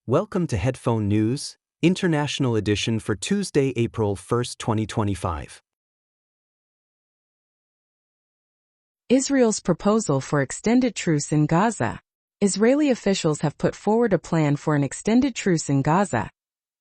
Welcome to Headphone News, International Edition for Tuesday, April 1, 2025. Israel's proposal for extended truce in Gaza. Israeli officials have put forward a plan for an extended truce in Gaza,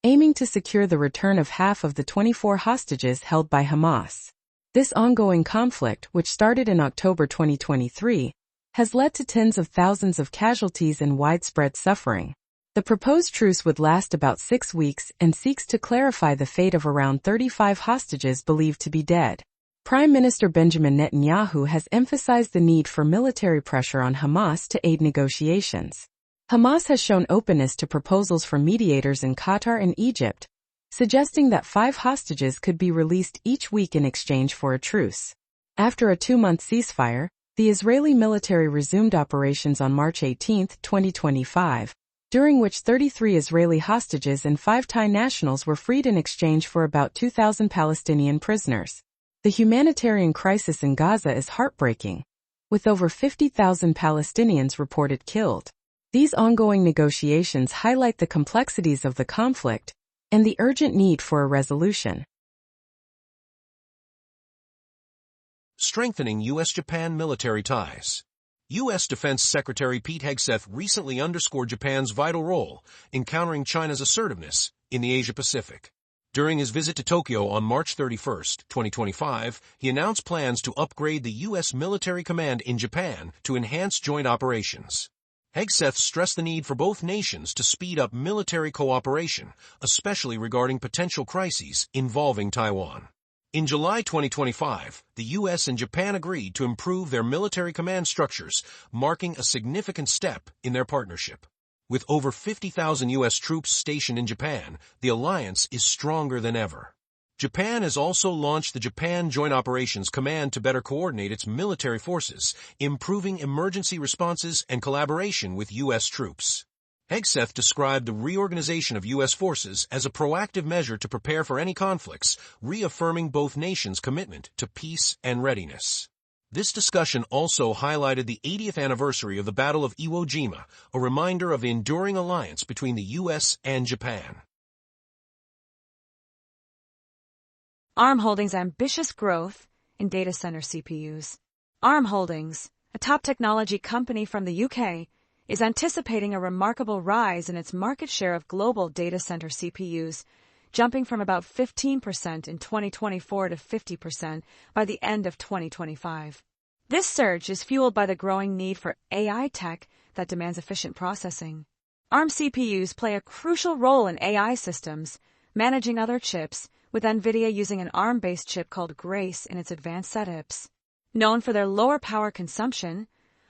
aiming to secure the return of half of the 24 hostages held by Hamas. This ongoing conflict, which started in October 2023, has led to tens of thousands of casualties and widespread suffering. The proposed truce would last about 6 weeks and seeks to clarify the fate of around 35 hostages believed to be dead. Prime Minister Benjamin Netanyahu has emphasized the need for military pressure on Hamas to aid negotiations. Hamas has shown openness to proposals from mediators in Qatar and Egypt, suggesting that 5 hostages could be released each week in exchange for a truce. After a 2-month ceasefire, the Israeli military resumed operations on March 18, 2025, during which 33 Israeli hostages and 5 Thai nationals were freed in exchange for about 2,000 Palestinian prisoners. The humanitarian crisis in Gaza is heartbreaking, with over 50,000 Palestinians reported killed. These ongoing negotiations highlight the complexities of the conflict and the urgent need for a resolution. Strengthening U.S.-Japan military ties. U.S. Defense Secretary Pete Hegseth recently underscored Japan's vital role in countering China's assertiveness in the Asia-Pacific. During his visit to Tokyo on March 31, 2025, he announced plans to upgrade the U.S. military command in Japan to enhance joint operations. Hegseth stressed the need for both nations to speed up military cooperation, especially regarding potential crises involving Taiwan. In July 2025, the U.S. and Japan agreed to improve their military command structures, marking a significant step in their partnership. With over 50,000 U.S. troops stationed in Japan, the alliance is stronger than ever. Japan has also launched the Japan Joint Operations Command to better coordinate its military forces, improving emergency responses and collaboration with U.S. troops. Hegseth described the reorganization of U.S. forces as a proactive measure to prepare for any conflicts, reaffirming both nations' commitment to peace and readiness. This discussion also highlighted the 80th anniversary of the Battle of Iwo Jima, a reminder of the enduring alliance between the U.S. and Japan. ARM Holdings' ambitious growth in data center CPUs. ARM Holdings, a top technology company from the UK, is anticipating a remarkable rise in its market share of global data center CPUs, jumping from about 15% in 2024 to 50% by the end of 2025. This surge is fueled by the growing need for AI tech that demands efficient processing. ARM CPUs play a crucial role in AI systems, managing other chips, with NVIDIA using an ARM-based chip called Grace in its advanced setups. Known for their lower power consumption,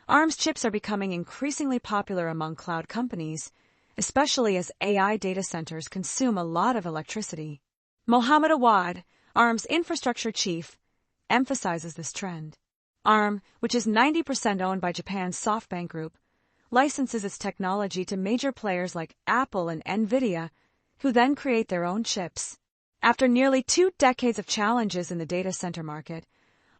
ARM's chips are becoming increasingly popular among cloud companies, especially as AI data centers consume a lot of electricity. Mohammed Awad, ARM's infrastructure chief, emphasizes this trend. ARM, which is 90% owned by Japan's SoftBank Group, licenses its technology to major players like Apple and NVIDIA, who then create their own chips. After nearly 2 decades of challenges in the data center market,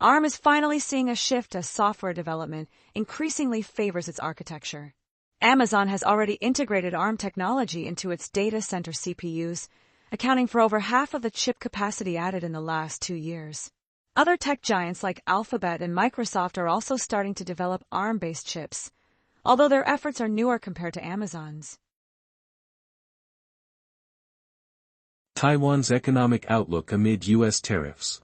ARM is finally seeing a shift as software development increasingly favors its architecture. Amazon has already integrated ARM technology into its data center CPUs, accounting for over half of the chip capacity added in the last 2 years. Other tech giants like Alphabet and Microsoft are also starting to develop ARM-based chips, although their efforts are newer compared to Amazon's. Taiwan's economic outlook amid U.S. tariffs.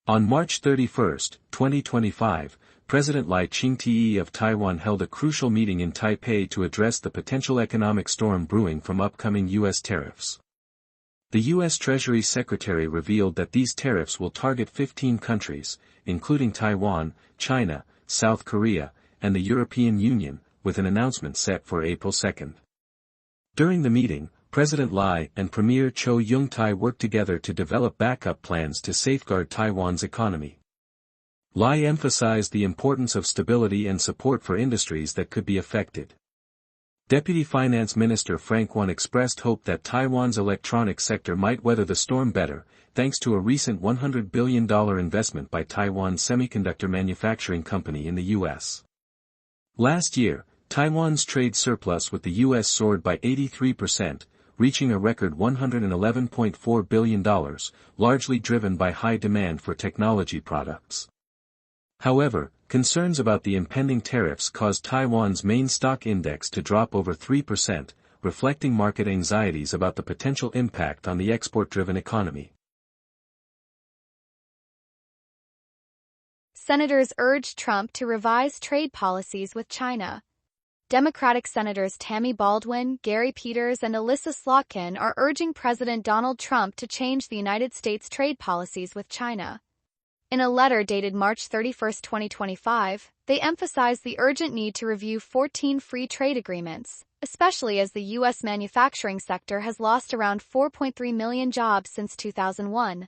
On March 31, 2025, President Lai Ching-te of Taiwan held a crucial meeting in Taipei to address the potential economic storm brewing from upcoming U.S. tariffs. The U.S. Treasury Secretary revealed that these tariffs will target 15 countries, including Taiwan, China, South Korea, and the European Union, with an announcement set for April 2. During the meeting, President Lai and Premier Cho Young-tai worked together to develop backup plans to safeguard Taiwan's economy. Lai emphasized the importance of stability and support for industries that could be affected. Deputy Finance Minister Frank Wan expressed hope that Taiwan's electronics sector might weather the storm better, thanks to a recent $100 billion investment by Taiwan's semiconductor manufacturing company in the U.S. Last year, Taiwan's trade surplus with the U.S. soared by 83%, reaching a record $111.4 billion, largely driven by high demand for technology products. However, concerns about the impending tariffs caused Taiwan's main stock index to drop over 3%, reflecting market anxieties about the potential impact on the export-driven economy. Senators urged Trump to revise trade policies with China. Democratic Senators Tammy Baldwin, Gary Peters, and Alyssa Slotkin are urging President Donald Trump to change the United States' trade policies with China. In a letter dated March 31, 2025, they emphasize the urgent need to review 14 free trade agreements, especially as the U.S. manufacturing sector has lost around 4.3 million jobs since 2001.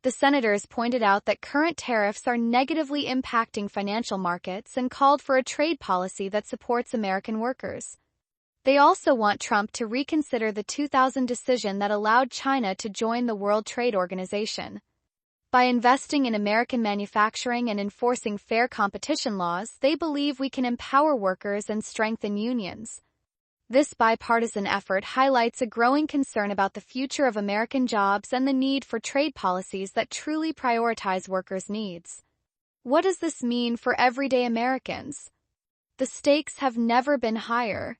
The senators pointed out that current tariffs are negatively impacting financial markets and called for a trade policy that supports American workers. They also want Trump to reconsider the 2000 decision that allowed China to join the World Trade Organization. By investing in American manufacturing and enforcing fair competition laws, they believe we can empower workers and strengthen unions. This bipartisan effort highlights a growing concern about the future of American jobs and the need for trade policies that truly prioritize workers' needs. What does this mean for everyday Americans? The stakes have never been higher.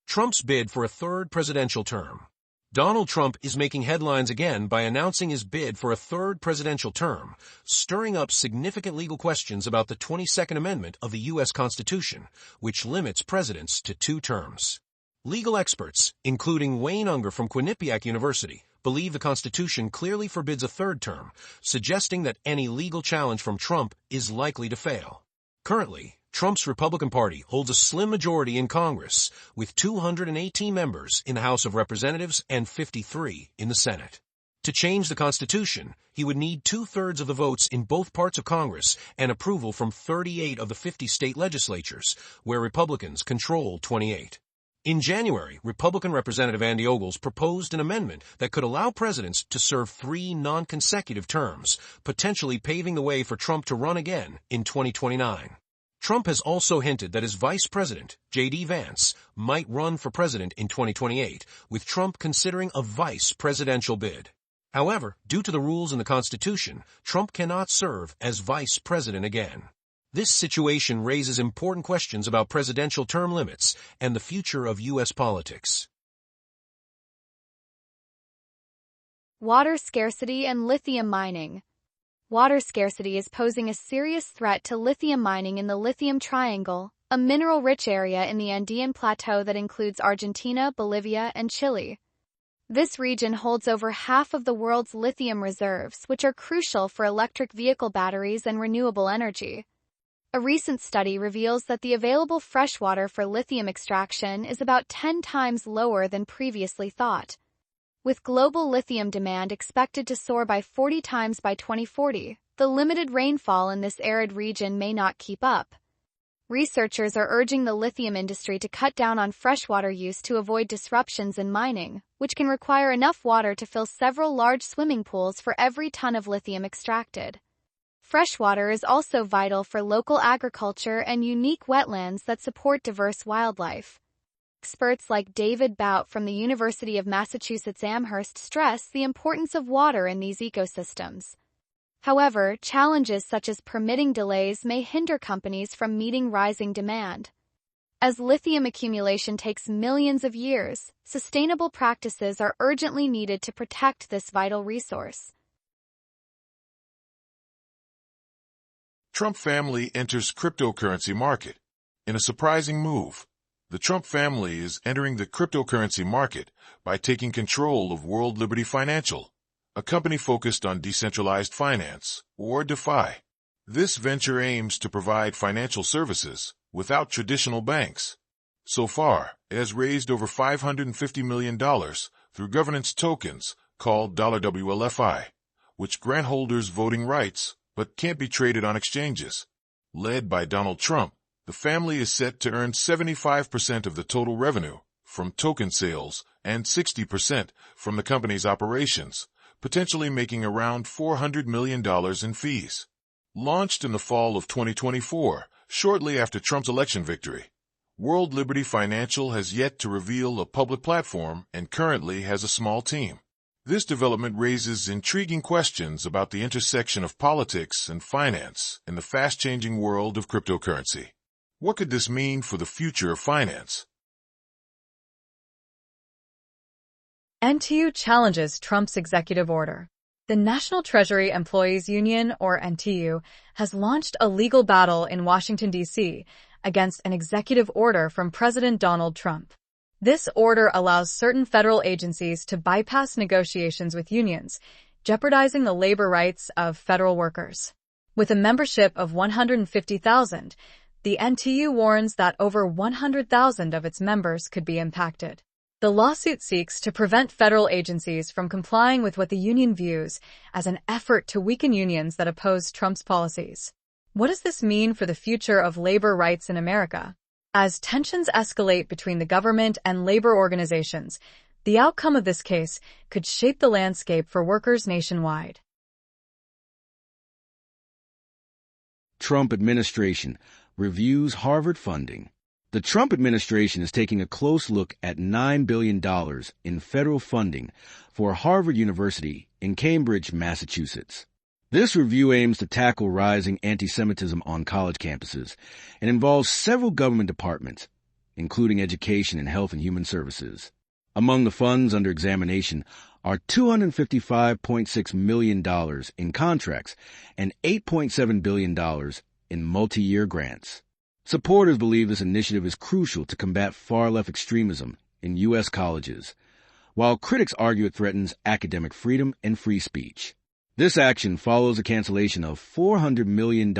Trump's bid for a third presidential term. Donald Trump is making headlines again by announcing his bid for a third presidential term, stirring up significant legal questions about the 22nd Amendment of the U.S. Constitution, which limits presidents to 2 terms. Legal experts, including Wayne Unger from Quinnipiac University, believe the Constitution clearly forbids a third term, suggesting that any legal challenge from Trump is likely to fail. Currently, Trump's Republican Party holds a slim majority in Congress, with 218 members in the House of Representatives and 53 in the Senate. To change the Constitution, he would need 2/3 of the votes in both parts of Congress and approval from 38 of the 50 state legislatures, where Republicans control 28. In January, Republican Representative Andy Ogles proposed an amendment that could allow presidents to serve 3 non-consecutive terms, potentially paving the way for Trump to run again in 2029. Trump has also hinted that his vice president, J.D. Vance, might run for president in 2028, with Trump considering a vice presidential bid. However, due to the rules in the Constitution, Trump cannot serve as vice president again. This situation raises important questions about presidential term limits and the future of U.S. politics. Water scarcity and lithium mining. Water scarcity is posing a serious threat to lithium mining in the Lithium Triangle, a mineral-rich area in the Andean Plateau that includes Argentina, Bolivia, and Chile. This region holds over half of the world's lithium reserves, which are crucial for electric vehicle batteries and renewable energy. A recent study reveals that the available freshwater for lithium extraction is about 10 times lower than previously thought. With global lithium demand expected to soar by 40 times by 2040, the limited rainfall in this arid region may not keep up. Researchers are urging the lithium industry to cut down on freshwater use to avoid disruptions in mining, which can require enough water to fill several large swimming pools for every ton of lithium extracted. Freshwater is also vital for local agriculture and unique wetlands that support diverse wildlife. Experts like David Bout from the University of Massachusetts Amherst stress the importance of water in these ecosystems. However, challenges such as permitting delays may hinder companies from meeting rising demand. As lithium accumulation takes millions of years, sustainable practices are urgently needed to protect this vital resource. Trump family enters cryptocurrency market. In a surprising move, the Trump family is entering the cryptocurrency market by taking control of World Liberty Financial, a company focused on decentralized finance, or DeFi. This venture aims to provide financial services without traditional banks. So far, it has raised over $550 million through governance tokens called $WLFI, which grant holders voting rights but can't be traded on exchanges. Led by Donald Trump, the family is set to earn 75% of the total revenue from token sales and 60% from the company's operations, potentially making around $400 million in fees. Launched in the fall of 2024, shortly after Trump's election victory, World Liberty Financial has yet to reveal a public platform and currently has a small team. This development raises intriguing questions about the intersection of politics and finance in the fast-changing world of cryptocurrency. What could this mean for the future of finance? NTEU challenges Trump's executive order. The National Treasury Employees Union, or NTEU, has launched a legal battle in Washington, D.C. against an executive order from President Donald Trump. This order allows certain federal agencies to bypass negotiations with unions, jeopardizing the labor rights of federal workers. With a membership of 150,000, the NTEU warns that over 100,000 of its members could be impacted. The lawsuit seeks to prevent federal agencies from complying with what the union views as an effort to weaken unions that oppose Trump's policies. What does this mean for the future of labor rights in America? As tensions escalate between the government and labor organizations, the outcome of this case could shape the landscape for workers nationwide. Trump administration reviews Harvard funding. The Trump administration is taking a close look at $9 billion in federal funding for Harvard University in Cambridge, Massachusetts. This review aims to tackle rising anti-Semitism on college campuses and involves several government departments, including Education and Health and Human Services. Among the funds under examination are $255.6 million in contracts and $8.7 billion in multi-year grants. Supporters believe this initiative is crucial to combat far-left extremism in U.S. colleges, while critics argue it threatens academic freedom and free speech. This action follows a cancellation of $400 million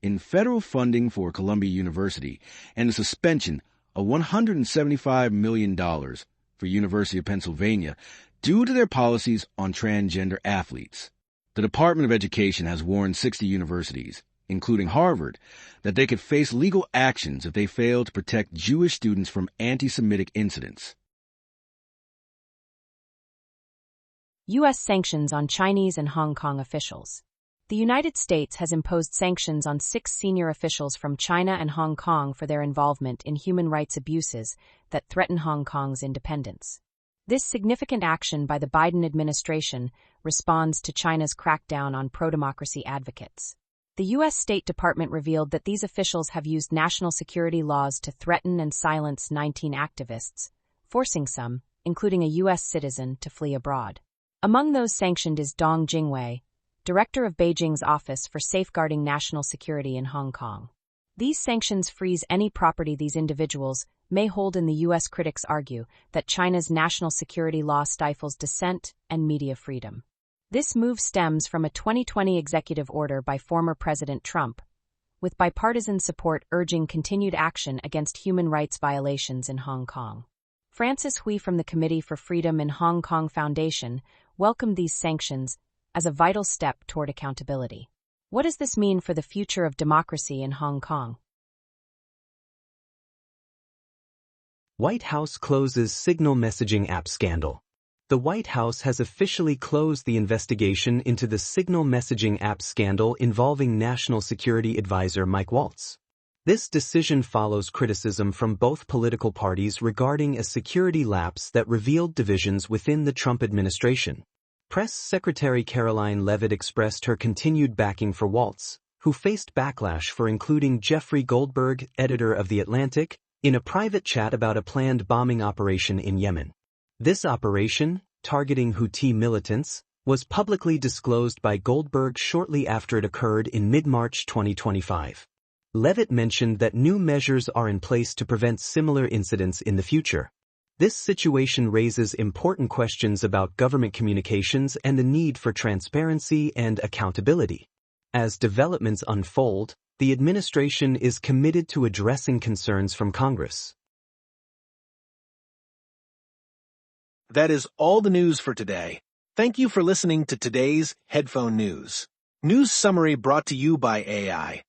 in federal funding for Columbia University and the suspension of $175 million for University of Pennsylvania due to their policies on transgender athletes. The Department of Education has warned 60 universities, including Harvard, that they could face legal actions if they fail to protect Jewish students from anti-Semitic incidents. U.S. sanctions on Chinese and Hong Kong officials. The United States has imposed sanctions on 6 senior officials from China and Hong Kong for their involvement in human rights abuses that threaten Hong Kong's independence. This significant action by the Biden administration responds to China's crackdown on pro-democracy advocates. The U.S. State Department revealed that these officials have used national security laws to threaten and silence 19 activists, forcing some, including a U.S. citizen, to flee abroad. Among those sanctioned is Dong Jingwei, director of Beijing's Office for Safeguarding National Security in Hong Kong. These sanctions freeze any property these individuals may hold in the U.S. Critics argue that China's national security law stifles dissent and media freedom. This move stems from a 2020 executive order by former President Trump, with bipartisan support urging continued action against human rights violations in Hong Kong. Francis Hui from the Committee for Freedom in Hong Kong Foundation welcomed these sanctions as a vital step toward accountability. What does this mean for the future of democracy in Hong Kong? White House closes Signal messaging app scandal. The White House has officially closed the investigation into the Signal messaging app scandal involving National Security Advisor Mike Waltz. This decision follows criticism from both political parties regarding a security lapse that revealed divisions within the Trump administration. Press Secretary Caroline Leavitt expressed her continued backing for Waltz, who faced backlash for including Jeffrey Goldberg, editor of The Atlantic, in a private chat about a planned bombing operation in Yemen. This operation, targeting Houthi militants, was publicly disclosed by Goldberg shortly after it occurred in mid-March 2025. Leavitt mentioned that new measures are in place to prevent similar incidents in the future. This situation raises important questions about government communications and the need for transparency and accountability. As developments unfold, the administration is committed to addressing concerns from Congress. That is all the news for today. Thank you for listening to today's Headphone News. News summary brought to you by AI.